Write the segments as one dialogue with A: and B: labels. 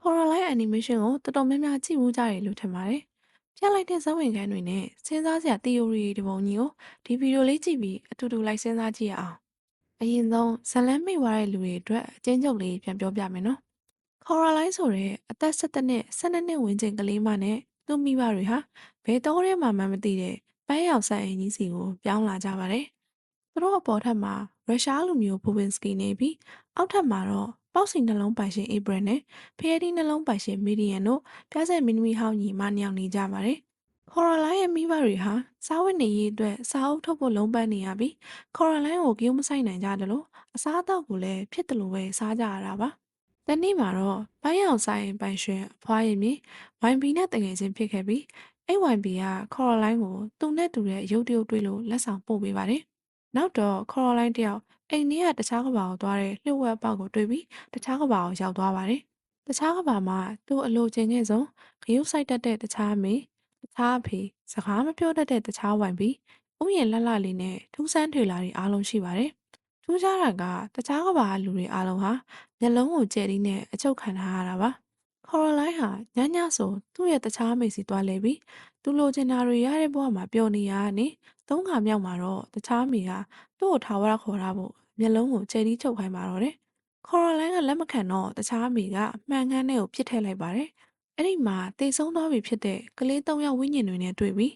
A: Coraline Animation ကိုတော်တော်များများကြည့်ဘူးကြတယ်လို့ထင်ပါတယ်။ပြလိုက်တဲ့ဇာတ်ဝင်ခန်းတွေနဲ့စဉ်းစားစရာ theory တွေဒီပုံကြီးကိုဒီဗီဒီယိုလေးကြည့်ပြီးအတူတူလိုက်စဉ်းစားကြည့်ရအောင်။အရင်ဆုံးဇတ်လန်းမိသွားတဲ့လူတွေအတွက်အကျဉ်းချုပ်လေးပြန်ပြောပြမယ်နော်။ Coraline ဆိုတဲ့အသက်17နှစ်12နှစ်ဝန်းကျင်ကလေးမနဲ့သူ့မိဘတွေဟာဘယ်တော့ထဲမှာမှမသိတဲ့ပန်းရောင်ဆိုင်အင်ကြီးစီကိုပြောင်းလာကြပါတယ်။သူတို့အပေါ်ထပ်မှာရုရှားလူမျိုးဘူဗင်စကီနေပြီးအောက်ထပ်မှာတော့ပေါက်စီနှလုံးပိုင်ရှင်အေဘရန်နဲ့ဖျဲတီနှလုံးပိုင်ရှင်မီဒီယန်တို့ပြဆက်မင်းသမီးဟောင်းညီမနှစ်ယောက်နေကြပါတယ်။ခေါ်ရိုလိုင်းရဲ့မိဘတွေဟာစားဝတ်နေရေးအတွက်စားအုပ်ထုတ်ဖို့လုံးပန်းနေရပြီးခေါ်ရိုလိုင်းကိုကြိုးမဆိုင်နိုင်ကြတယ်လို့အစားအသောက်ကိုလည်းဖြစ်တယ်လို့ပဲစားကြရတာပါ။တနေ့မှာတော့ဘိုင်းအောင်ဆိုင်ပိုင်ရှင်အဖွားရင်မြေဝိုင်ဘီနဲ့တငယ်ချင်းဖြစ်ခဲ့ပြီးအဲ့ဝိုင်ဘီကခေါ်ရိုလိုင်းကိုသူနဲ့တူတဲ့ရုပ်တရုပ်တွေ့လို့လက်ဆောင်ပို့ပေးပါတယ်။နောက်တော့ခေါ်ရိုလိုင်းတယောက်အိမ်ထဲကတခြားကဘာကိုသွားတဲ့လျှို့ဝှက်ပေါက်ကိုတွေ့ပြီးတခြားကဘာကိုရောက်သွားပါတယ်။တခြားကဘာမှာသူ့အလိုချင်ခဲ့ဆုံးဂရုစိုက်တတ်တဲ့တခြားအမေတခြားအဖေစကားမပြောတတ်တဲ့တခြားဝိုင်ပြီးဥယျာဉ်လှလှလေးနဲ့ထူးဆန်းထွေလာတွေအားလုံးရှိပါတယ်။ထူးခြားတာကတခြားကဘာလူတွေအားလုံးဟာမျက်လုံးကိုကျဲတီးနဲ့အချုပ်ခံထားရတာပါ။ခေါ်ရိုလိုင်းဟာညညဆိုသူ့ရဲ့တခြားအမေစီသွားလဲပြီးသူလိုချင်တာတွေရတဲ့ဘဝမှာပျော်နေရကနေသုံးခါမြောက်မှာတော့တခြားအမေကသူ့ကိုထားဝရခေါ်ထားဖို့မျက်လုံးကိုကျဲတီးချုပ်ခိုင်းပါတော့တယ်။ခေါ်ရိုလိုင်းကလက်မခံတော့တခြားအမေကမှန်ခန်းထဲကိုပစ်ထည့်လိုက်ပါတယ်။အဲ့ဒီမှာတေဆုံးသွားပြီဖြစ်တဲ့ကလေး၃ယောက်ဝိညာဉ်တွေနဲ့တွေ့ပြီး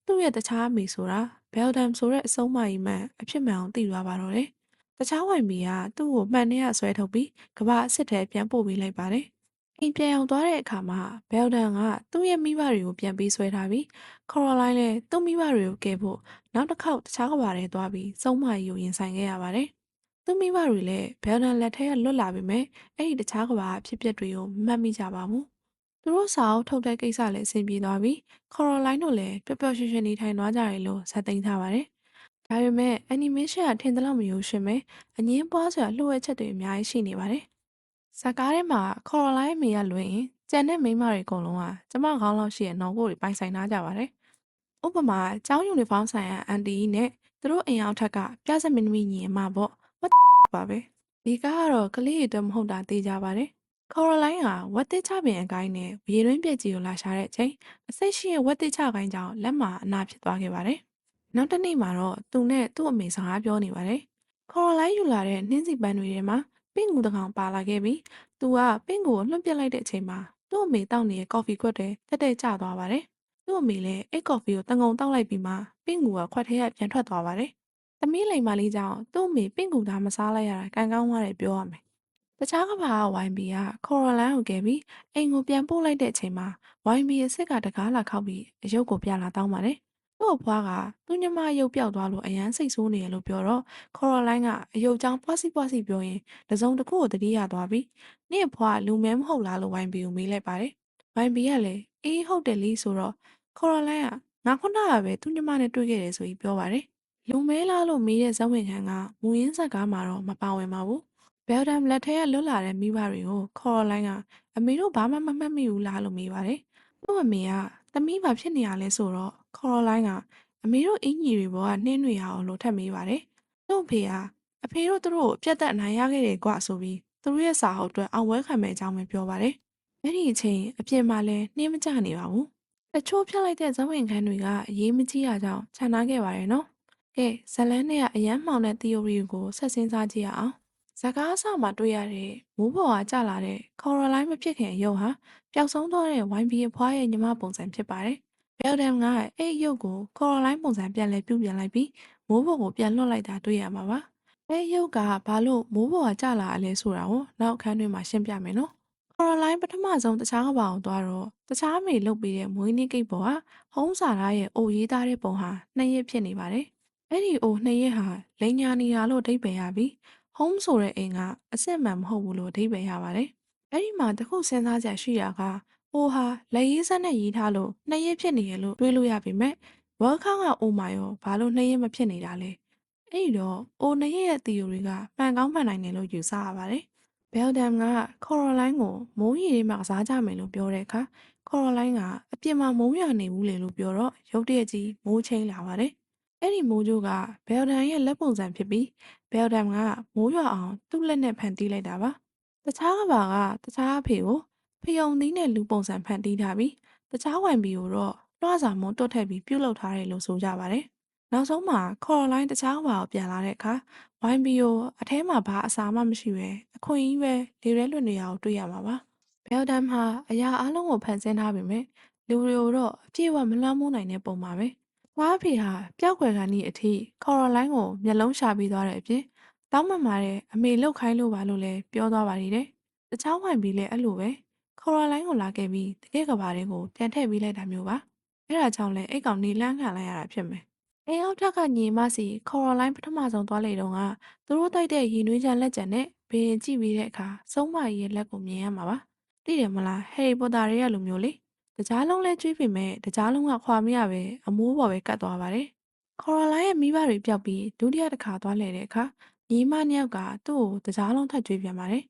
A: သူ့ရဲ့တခြားအမေဆိုတာဘယ်လ်ဒမ်ဆိုတဲ့အဆုံးမကြီးမှန်အဖြစ်မှန်အောင်သိသွားပါတော့တယ်။တခြားဝိုင်မီကသူ့ကိုမှန်ထဲကဆွဲထုတ်ပြီးကဘာအစ်စ်ထဲပြန်ပို့ပေးလိုက်ပါတယ်။အိမ်ပြန်ရောက်သွားတဲ့အခါမှာဘယ်လ်ဒန်ကသူ့ရဲ့မိဘတွေကိုပြန်ပေးဆွဲထားပြီးခေါ်ရိုလိုင်းလည်းသူ့မိဘတွေကိုကယ်ဖို့နောက်တစ်ခေါက်တခြားကဘာထဲသွားပြီးစုံမကြီးကိုရင်ဆိုင်ခဲ့ရပါတယ်။သူ့မိဘတွေလည်းဘယ်လ်ဒန်လက်ထဲကလွတ်လာပြီမဲ့အဲ့ဒီတခြားကဘာအဖြစ်အပျက်တွေကိုမမှတ်မိကြပါဘူး။သူတို့စာအုပ်ထုတ်တဲ့ကိစ္စလည်းအဆင်ပြေသွားပြီးခေါ်ရိုလိုင်းတို့လည်းပျော်ပျော်ရွှင်ရွှင်နေထိုင်သွားကြတယ်လို့ဇာတ်သိမ်းထားပါတယ်။ဒါပေမဲ့ animation ကထင်သလောက်မရိုးရှင်းပဲအငင်းပွားစရာလှုပ်ဝက်ချက်တွေအများကြီးရှိနေပါတယ်။ဇာတ်ကားထဲမှာခေါ်ရိုလိုင်းအမေကလွင်ရင်ကျန်တဲ့မိန်းမတွေအကုန်လုံးကကျမခေါင်းလောက်ရှိရဲ့နော်ကိုတွေပိုင်ဆိုင်ထားကြပါတယ်။ဥပမာကျောင်းယူနီဖောင်းဆိုင်ရာအန်တီနဲ့သူတို့အိမ်အောင်ထက်ကပြဆက်မင်းသမီးညီအမပေါ့what ပါပဲ။ဒီကားကတော့ကလေးတွေတော့မဟုတ်တာသိကြပါတယ်။ခေါ်ရိုလိုင်းကဝက်တစ်ချပင်အကိုင်းနဲ့ရေတွင်းပြည့်ကြီးကိုလာရှာတဲ့အချိန်အစိတ်ရှိရဲ့ဝက်တစ်ချကိုင်းကြောင့်လက်မှာအနာဖြစ်သွားခဲ့ပါတယ်။နောက်တစ်နေ့မှာတော့သူနဲ့သူ့အမေစကားပြောနေပါတယ်။ခေါ်ရိုလိုင်းယူလာတဲ့နှင်းစီပန်းတွေထဲမှာပင့်ကူတစ်ကောင်ပါလာခဲ့ပြီးသူကပင့်ကူကိုလွှတ်ပစ်လိုက်တဲ့အချိန်မှာသူ့အမေတောက်နေတဲ့ကော်ဖီခွက်တွေတက်တက်ကျသွားပါတယ်။သူ့အမေလည်းအဲ့ကော်ဖီကိုတငုံတောက်လိုက်ပြီးမှပင့်ကူကခွက်ထဲကပြန်ထွက်သွားပါတယ်။သမီးလိမ်မလေးကြောင့်သူ့အမေပင့်ကူသားမစားလိုက်ရတာကံကောင်းသွားတယ်ပြောရမယ်။တခြားကဘာကဝိုင်ဘီကခေါ်ရိုလိုင်းကိုကယ်ပြီးအိမ်ကိုပြန်ပို့လိုက်တဲ့အချိန်မှာဝိုင်ဘီရဲ့စစ်ကတကားလာခောက်ပြီးအယုတ်ကိုပြလာတောင်းပါတယ်။သူ့အဖွားကသူ့ညီမရုပ်ပြောက်သွားလို့အရန်စိတ်ဆိုးနေရလို့ပြောတော့ခေါ်ရိုလိုင်းကအယုတ်ချောင်းပွားစီပြောရင်တစုံတစ်ခုကိုတတိယသွားပြီးနင့်အဖွားကလူမဲမဟုတ်လားလို့ဝိုင်ဘီကိုမေးလိုက်ပါတယ်။ဝိုင်ဘီကလည်းအေးဟုတ်တယ်လीဆိုတော့ခေါ်ရိုလိုင်းကငါခုနကပဲသူ့ညီမနဲ့တွေ့ခဲ့တယ်ဆိုပြီးပြောပါတယ်။လူမဲလားလို့မေးတဲ့ဇက်ဝင်ခန်းကမူရင်းဇက်ကားမှာတော့မပါဝင်ပါဘူး။ဘယ်လ်ဒမ်လက်ထဲကလွတ်လာတဲ့မိဘတွေကိုခေါ်ရိုလိုင်းကအမေတို့ဘာမှမမှတ်မိဘူးလားလို့မေးပါတယ်။သူ့အမေကသမီးဘာဖြစ်နေရလဲဆိုတော့ခေါ်ရိုလိုင်းကအမေတို့အင်ကြီးတွေဘောကနှင်းတွေရအောင်လို့ထပ်မေးပါတယ်။သူ့အဖေကအဖေတို့သူတို့ကိုပြတ်သက်နိုင်ရခဲ့တယ်ကွဆိုပြီးသူတို့ရဲ့စာအုပ်အတွက်အောင်ပွဲခံမဲ့အကြောင်းပဲပြောပါတယ်။အဲ့ဒီအချိန်အပြင်မှာလည်းနှင်းမကျနေပါဘူး။တချို့ဖြတ်လိုက်တဲ့ဇဝင်ခန်းတွေကအရေးမကြီးတာကြောင့်ခြံထားခဲ့ပါတယ်နော်။ကဲဇလန်းနဲ့ကအရန်မှောင်တဲ့ theory ကိုဆက်စင်းစားကြည့်ရအောင်။ဇကားအစမှာတွေ့ရတဲ့မိုးပေါ်ကကျလာတဲ့ခေါ်ရိုလိုင်းမဖြစ်ခင်ရုပ်ဟာပျောက်ဆုံးသွားတဲ့ဝိုင်ဘီအဖွားရဲ့ညီမပုံစံဖြစ်ပါတယ်။ဘယ်လ်ဒမ်ကအဲ့ရုပ်ကိုခေါ်ရိုလိုင်းပုံစံပြန်လဲပြုတ်ပြန်လိုက်ပြီးမိုးပေါ်ကိုပြန်လွှတ်လိုက်တာတွေ့ရမှာပါ။အဲ့ရုပ်ကဘာလို့မိုးပေါ်ကကျလာအလဲဆိုတာကိုနောက်အခန်းတွင်မှာရှင်းပြမယ်နော်။ခေါ်ရိုလိုင်းပထမဆုံးတခြားကဘာကိုသွားတော့တခြားအမေလုတ်ပေးတဲ့မွေးနေ့ကိတ်ပေါ်ကဟုံးစာသားရဲ့အိုရေးသားတဲ့ပုံဟာနှစ်ရက်ဖြစ်နေပါတယ်။အဲ့ဒီအိုနှစ်ရက်ဟာလိန်ညာနေတာလို့အဓိပ္ပာယ်ရပြီး home ဆိုတဲ့အိမ်ကအစ်စ်မှန်မဟုတ်ဘူးလို့အဓိပ္ပာယ်ရပါတယ်။အဲ့ဒီမှာတခုစဉ်းစားစရာရှိတာကအိုဟာလက်ရေးစက်နဲ့ရေးထားလို့နှစ်ရက်ဖြစ်နေရလို့တွေးလို့ရပေမဲ့ welcome ကအိုမာရောဘာလို့နှစ်ရက်မဖြစ်နေတာလဲ။အဲ့ဒီတော့အိုနှစ်ရက်ရဲ့ theory ကမှန်ကောင်းမှန်နိုင်တယ်လို့ယူဆရပါတယ်။ ဘယ်လ်ဒမ်ကခေါ်ရိုလိုင်းကိုမိုးရေထဲမှာကစားကြမယ်လို့ပြောတဲ့အခါခေါ်ရိုလိုင်းကအပြင်မှာမိုးရွာနေဘူးလေလို့ပြောတော့ရုတ်တရက်ကြီးမိုးချင်းလာပါတယ်။အဲ့ဒီမိုးကြိုးကဘယ်လ်ဒန်ရဲ့လက်ပုံစံဖြစ်ပြီးဘယ်လ်ဒမ်ကမိုးရွာအောင်သူ့လက်နဲ့ဖန်တီးလိုက်တာပါ။တခြားကဘာကတခြားအဖေကို ဖယုံသီးနဲ့လူပုံစံဖန်တီးထားပြီးတခြားဝိုင်ဘီကိုတော့လွှစာမုံတွတ်ထည့်ပြီးပြုတ်လောက်ထားတယ်လို့ဆိုကြပါတယ်။နောက်ဆုံးမှာခေါ်လိုင်းတခြားဘာကိုပြန်လာတဲ့အခါဝိုင်ဘီကိုအထဲမှာဘာအစာမှမရှိပဲအခွင့်အရေးပဲလေရဲလွတ်နေရအောင်တွေ့ရမှာပါ။ဘယ်လ်ဒမ်ဟာအရာအလုံးကိုဖန်ဆင်းထားပေမဲ့လူတွေကိုတော့အပြည့်အဝမလွှမ်းမိုးနိုင်တဲ့ပုံပါပဲ။ဝါအဖေဟာပျောက်ကွယ်ခါနီးအထိခေါ်လိုင်းကိုမျက်လုံးရှာပြီးသွားတဲ့အပြင်တောင်းပန်ပါတဲ့အမေလုတ်ခိုင်းလို့ပါလို့လည်းပြောသွားပါသေးတယ်။တခြားဝိုင်ဘီလည်းအဲ့လိုပဲ။ ခေါ်ရလိုင်းကိုလာခဲ့ပြီးတကယ့်ကဘာတွေကိုပြန်ထည့်ပေးလိုက်တာမျိုးပါအဲ့ဒါကြောင့်လဲအိတ်ကောင်နေလန်းခံလိုက်ရတာဖြစ်မယ်အိမ်အောက်ထက်ကညီမစီခေါ်ရလိုင်းပထမဆုံးသွားလေတော့ကသူတို့တိုက်တဲ့ရင်နွေးချမ်းလက်ကျန်နဲ့ဘေးရင်ကြည့်ပြီးတဲ့အခါစုံးမကြီးရဲ့လက်ကိုမြင်ရမှာပါသိတယ်မလားဟယ်ရီပိုတာတွေကလိုမျိုးလေတကြားလုံးလဲကျွေးပေမဲ့တကြားလုံးကခွာမရပဲအမိုးပေါ်ပဲကတ်သွားပါတယ်ခေါ်ရလိုင်းရဲ့မိဘတွေပြောက်ပြီးဒုတိယတစ်ခါသွားလဲတဲ့အခါညီမနှစ်ယောက်ကသူ့ကိုတကြားလုံးထပ်ကျွေးပြန်ပါတယ်တ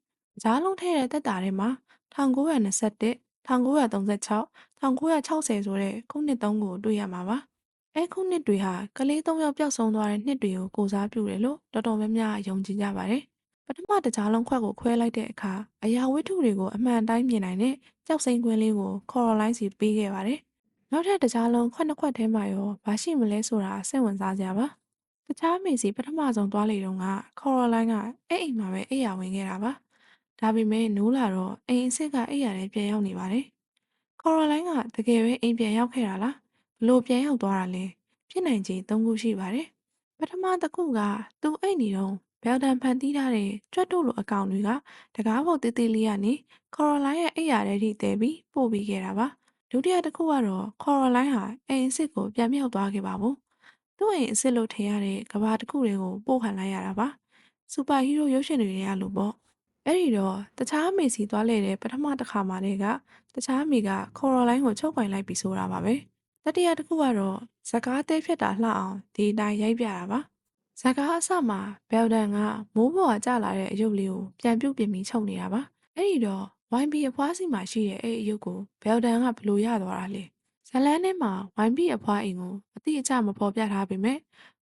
A: ကြားလုံးထဲတဲ့တက်တာထဲမှာ1921 1936 1960ဆိုတဲ့ခုနှစ်သုံးကိုတွေ့ရမှာပါ။အဲခုနှစ်တွေဟာကလေး၃ယောက်ပျောက်ဆုံးသွားတဲ့နှစ်တွေကိုကိုစားပြုတယ်လို့တော်တော်များများယုံကြည်ကြပါတယ်။ပထမတစ်ကြားလုံးခွက်ကိုခွဲလိုက်တဲ့အခါအရာဝတ္ထုတွေကိုအမှန်တိုင်းမြင်နိုင်တဲ့ကြောက်စိမ်းကွင်းလေးကိုခေါ်ရိုလိုင်းစီပေးခဲ့ပါတယ်။နောက်ထပ်တစ်ကြားလုံးခွက်နှစ်ခွက်ထဲမှာရောဘာရှိမလဲဆိုတာစိတ်ဝင်စားကြပါ။တခြားမေစီပထမဆုံးသွားလေတုန်းကခေါ်ရိုလိုင်းကအဲ့အိမ်မှာပဲအိပ်ယာဝင်ခဲ့တာပါ။ဒါပေမဲ့နိုးလာတော့အိမ်အစ်စ်ကအိပ်ယာထဲပြန်ရောက်နေပါတယ်။ကော်ရိုလိုင်းကတကယ်ပဲအိမ်ပြန်ရောက်ခဲ့တာလားဘလို့ပြန်ရောက်သွားတာလဲဖြစ်နိုင်ခြေ၃ခုရှိပါတယ်။ပထမတစ်ခုကသူအိတ်နေတော့ဘယ်လ်တန်ဖန်တီးထားတဲ့ကြွက်တို့လိုအကောင်တွေကတကားပေါက်သေးသေးလေးကနေကော်ရိုလိုင်းရဲ့အိပ်ယာထဲထိတဲပြီးပို့ပြီးခဲ့တာပါ။ဒုတိယတစ်ခုကတော့ကော်ရိုလိုင်းဟာအိမ်အစ်စ်ကိုပြန်မြောက်သွားခဲ့ပါဘူး။သူ့အိမ်အစ်စ်လို့ထင်ရတဲ့ကဘာတစ်ခုတွေကိုပို့ခံလိုက်ရတာပါ။စူပါဟီးရိုးရုပ်ရှင်တွေကလို့ပေါ့။အဲ့ဒီတော့တခြားအမေစီသွားလဲတဲ့ပထမတစ်ခါမှလည်းကတခြားအမေကခေါ်ရိုလိုင်းကိုချုပ်ပိုင်လိုက်ပြီးဆိုတာပါပဲတတိယတစ်ခုကတော့ဇကားသေးဖြစ်တာလှအောင်ဒီတိုင်းရိုက်ပြတာပါဇကားအစမှာဘယ်လ်ဒန်ကမိုးပေါ်ကကျလာတဲ့အယုတ်လေးကိုပြန်ပြုတ်ပြင်ပြီးချုပ်နေတာပါအဲ့ဒီတော့ဝိုင်းဘီအဖွားစီမှာရှိတဲ့အဲ့ဒီအယုတ်ကိုဘယ်လ်ဒန်ကဘလို့ရသွားတာလဲဇလန်းထဲမှာဝိုင်းဘီအဖွားအိမ်ကိုအတိအကျမဖော်ပြထားပေမဲ့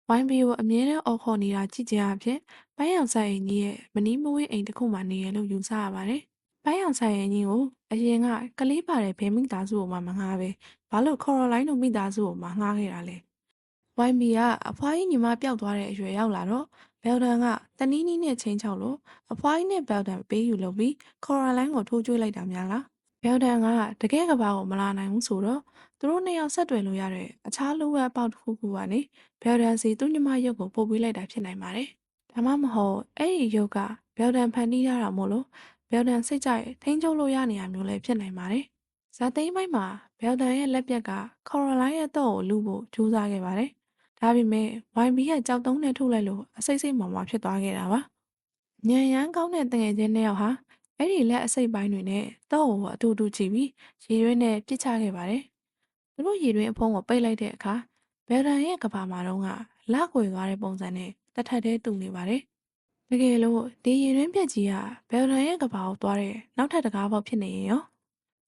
A: ဝိုင်းဘီကိုအမြဲတမ်းအော်ခေါ်နေတာကြည့်ကြအဖြစ်ပန်းရောင်ဆိုင်အိမ်ကြီးရဲ့မနီးမဝေးအိမ်တစ်ခုမှနေရလို့ယူဆရပါတယ်။ပန်းရောင်ဆိုင်အိမ်ကြီးကိုအရင်ကကလေးပါတဲ့ဘဲမိသားစုကိုမှမငှားပဲဘာလို့ခေါ်ရိုလိုင်းတို့မိသားစုကိုမှငှားခဲ့တာလဲ။ဝိုင်မီကအဖွားကြီးညီမပျောက်သွားတဲ့အရွယ်ရောက်လာတော့ဘယ်လ်ဒန်ကတနီးနီးနဲ့ချင်းချောက်လို့အဖွားကြီးနဲ့ဘယ်လ်ဒန်ပေးယူလုပ်ပြီးခေါ်ရိုလိုင်းကိုထိုးကျွေးလိုက်တာများလား။ဘယ်လ်ဒန်ကတကယ်ကဘာကိုမလာနိုင်ဘူးဆိုတော့သူတို့နှစ်ယောက်ဆက်တွယ်လို့ရတဲ့အခြားလူဝက်အပေါက်တစ်ခုခုကနေဘယ်လ်ဒန်စီသူ့ညီမရုပ်ကိုပို့ပေးလိုက်တာဖြစ်နိုင်ပါတယ်။ဒါမှမဟုတ်အဲ့ဒီရုပ်ကဘယ်လ်ဒန်ဖန်တီးထားတာမို့လို့ဘယ်လ်ဒန်စိတ်ကြိုက်ထိန်းချုပ်လို့ရနေရမျိုးလည်းဖြစ်နိုင်ပါတယ်။ဇာတ်သိမ်းပိုင်းမှာဘယ်လ်ဒန်ရဲ့လက်ပြက်ကခေါ်ရိုလိုင်းရဲ့တော့ကိုလူဖို့ကြိုးစားခဲ့ပါတယ်။ဒါပေမဲ့ဝိုင်ဘီရဲ့ကြောက်တုံးနဲ့ထုတ်လိုက်လို့အစိတ်စိတ်မောင်မောင်ဖြစ်သွားခဲ့တာပါ။ညံရမ်းကောင်းတဲ့တငယ်ချင်းနှစ်ယောက်ဟာအဲ့ဒီလက်အစိတ်ပိုင်းတွေနဲ့တော့ကိုအတူတူကြည့်ပြီးရေရွေးနဲ့ပြစ်ချခဲ့ပါတယ်။သူတို့ရေတွင်းအဖုံးကိုပိတ်လိုက်တဲ့အခါဘယ်လ်ဒန်ရဲ့ကဘာမှာတော့ကလက်ကွယ်သွားတဲ့ပုံစံနဲ့တစ်ထပ်တည်းတူနေပါတယ်။တကယ်လို့ဒီရေတွင်းပြက်ကြီးကဘယ်လ်ဒန်ရဲ့ကဘာကိုသွားတဲ့နောက်ထပ်တကားပေါက်ဖြစ်နေရင်ရေ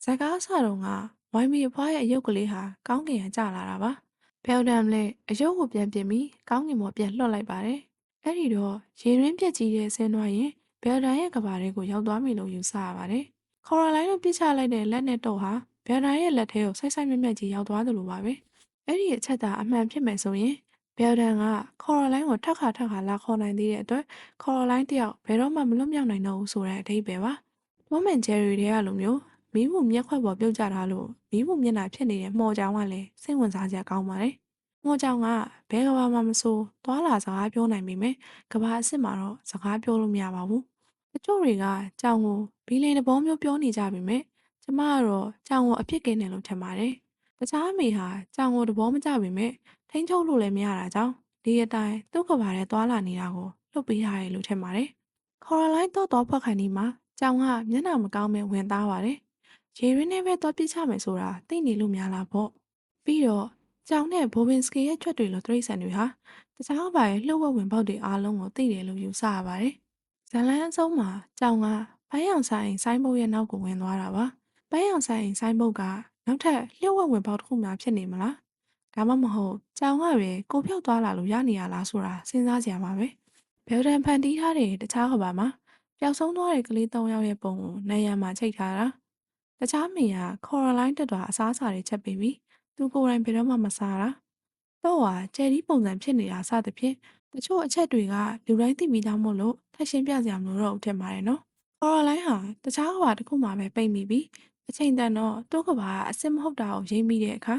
A: ာဇက်ကားအစတုန်းကဝိုင်မီအဖွားရဲ့အယုတ်ကလေးဟာကောင်းကင်ကကျလာတာပါဘယ်လ်ဒန်လည်းအယုတ်ကိုပြန်ပြင်ပြီးကောင်းကင်ပေါ်ပြန်လွှတ်လိုက်ပါတယ်အဲ့ဒီတော့ရေတွင်းပြက်ကြီးရဲ့ဆင်းသွားရင်ဘယ်လ်ဒန်ရဲ့ကဘာလေးကိုရောက်သွားပြီလို့ယူဆရပါတယ်ခေါ်ရိုလိုင်းတို့ပြစ်ချလိုက်တဲ့လက်နဲ့တော့ဟာဘယ်လ်ဒန်ရဲ့လက်ထဲကိုဆိုက်ဆိုက်မြက်မြက်ကြီးရောက်သွားသလိုပါပဲအဲ့ဒီအချက်သာအမှန်ဖြစ်မယ်ဆိုရင်ဘယ်လ်ဒန်ကခေါ်ရိုလိုင်းကိုထပ်ခါလာခေါ်နိုင်သေးတဲ့အတွက်ခေါ်ရိုလိုင်းတယောက်ဘယ်တော့မှမလွတ်မြောက်နိုင်တော့ဘူးဆိုတဲ့အဓိပ္ပာယ်ပါ။တိုးမန်ဂျယ်ရီတွေကလိုမျိုးမီးမှုမျက်ခွက်ပေါ်ပြုတ်ကျထားလို့မီးမှုမျက်နှာဖြစ်နေတဲ့မှော်ကြောင်ကလည်းစိတ်ဝင်စားစရာကောင်းပါတယ်။မှော်ကြောင်ကဘဲကဘာမှမဆိုသွာလာစကားပြောနိုင်ပေမဲ့ကဘာအစ်စ်မှာတော့စကားပြောလို့မရပါဘူး။တချို့တွေကကြောင်ကိုဘီလင်တဘောမျိုးပြောနေကြပေမဲ့ကျမကတော့ကြောင်ကိုအပြစ်ကင်းတယ်လို့ထင်ပါတယ်။တခြားအမေဟာကြောင်ကိုတဘောမကျပေမဲ့ထိန်းချုပ်လို့လည်းမရတာကြောင့်ဒီအတိုင်းသူ့ကဘာထဲသွာလာနေတာကိုလှုပ်ပေးရတယ်လို့ထင်ပါတယ်။ခေါ်ရိုလိုင်းတော့ဖွက်ခါနီးမှာကြောင်ကမျက်နှာမကောင်းမဲ့ဝင်သားပါတယ်။ရေရင်းနဲ့ပဲတော့ပြစ်ချမယ်ဆိုတာသိနေလို့များလားပေါ့။ပြီးတော့ကြောင်နဲ့ဘိုဘင်စကီရဲ့ချွတ်တွေလိုတရိတ်ဆန်တွေဟာတခြားဘာရဲ့လှုပ်ဝက်ဝင်ပေါက်တွေအားလုံးကိုသိတယ်လို့ယူဆရပါတယ်။ဇလန်းအဆုံးမှာကြောင်ကဘိုင်းအောင်ဆိုင်ဆိုင်းဘုတ်ရဲ့နောက်ကိုဝင်သွားတာပါ။ဘိုင်းအောင်ဆိုင်ဆိုင်းဘုတ်ကနောက်ထပ်လှုပ်ဝက်ဝင်ပေါက်တစ်ခုမှဖြစ်နေမလား။ဒါမှမဟုတ်ကြောင်ကပဲကိုဖြောက်သွားလာလို့ရနေရလားဆိုတာစဉ်းစားကြရပါပဲ။ဘယ်လ်ဒန်ဖန်တီးထားတဲ့တခြားကဘာမှာပျောက်ဆုံးသွားတဲ့ကလေး၃ယောက်ရဲ့ပုံကိုနေရံမှာချိတ်ထားတာ တခြားမေကခေါ်ရလိုင်းတက်တာအစားအစာတွေချက်ပေးပြီးသူကိုယ်တိုင်ဘယ်တော့မှမစားတာတော့ဟာကျယ်ဒီပုံစံဖြစ်နေတာစသဖြင့်တချို့အချက်တွေကလူတိုင်းသိပြီးသားမို့လို့ထပ်ရှင်းပြစရာမလိုတော့ဘူးထင်ပါတယ်နော်ခေါ်ရလိုင်းဟာတခြားကဘာတစ်ခုမှပဲပိတ်မိပြီးအချိန်တန်တော့တိုးကဘာအစစ်မဟုတ်တာကိုရိပ်မိတဲ့အခါ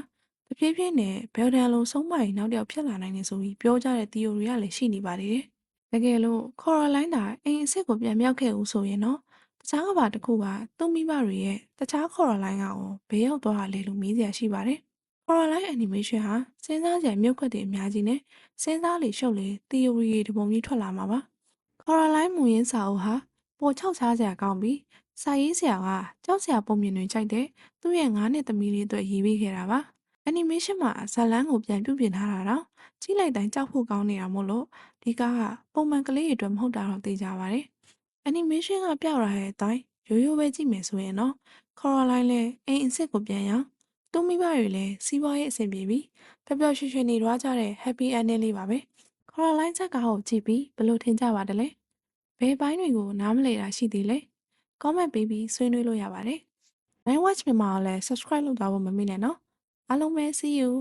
A: တဖြည်းဖြည်းနဲ့ဘယ်လ်ဒန်လိုဆုံးမရင်နောက်တစ်ယောက်ဖြစ်လာနိုင်တယ်ဆိုပြီးပြောကြတဲ့ theory ကလည်းရှိနေပါသေးတယ်တကယ်လို့ခေါ်ရလိုင်းတာအိမ်အစ်စ်ကိုပြန်မြောက်ခဲ့ဦးဆိုရင်တော့တခြားကဘာတစ်ခုကသူ့မိဘတွေရဲ့တခြားခေါ်ရလိုင်းကကိုဘေးရောက်သွားတာလေလို့မေးစရာရှိပါတယ်။ခေါ်ရလိုင်းအနီမေးရှင်းဟာစဉ်းစားစရာမြုပ်ခွက်တွေအများကြီးနဲ့စဉ်းစားလေရှုပ်လေ theory တွေတပုံကြီးထွက်လာမှာပါ။ခေါ်ရလိုင်းမူရင်းစာအုပ်ဟာပိုချောက်ချားစရာကောင်းပြီးစာရေးဆရာကကြောက်စရာပုံမြင်တွေကြိုက်တဲ့သူ့ရဲ့9နှစ်သမီးလေးအတွက်ရေးပေးခဲ့တာပါ။အနီမေးရှင်းမှာဇာတ်လမ်းကိုပြန်ပြုပြင်ထားတာတော့ကြည့်လိုက်တိုင်းကြောက်ဖို့ကောင်းနေတာမို့လို့ဒီကားကပုံမှန်ကလေးတွေအတွက်မဟုတ်တာတော့သိကြပါတယ်။ animation ကပြရတဲ့အတိုင်းရိုးရိုးပဲကြည့်မယ်ဆိုရင်တော့ Coraline လည်းအိမ်အစ်စ်ကိုပြန်ရောက်သူ့မိဘတွေလည်းစီးပွားရေးအဆင်ပြေပြီးပျော်ပျော်ရွှင်ရွှင်နေသွားကြတဲ့ happy ending လေးပါပဲ။ Coraline ဇာတ်ကားကိုကြည့်ပြီးဘယ်လိုထင်ကြပါသလဲ။ဘယ်ပိုင်းတွေကိုနားမလည်တာရှိသေးလဲ။ comment ပေးပြီးဆွေးနွေးလို့ရပါတယ်။ Night Watch မြန်မာကိုလည်း subscribe လုပ်သွားဖို့မမေ့နဲ့နော်။အားလုံးပဲ see you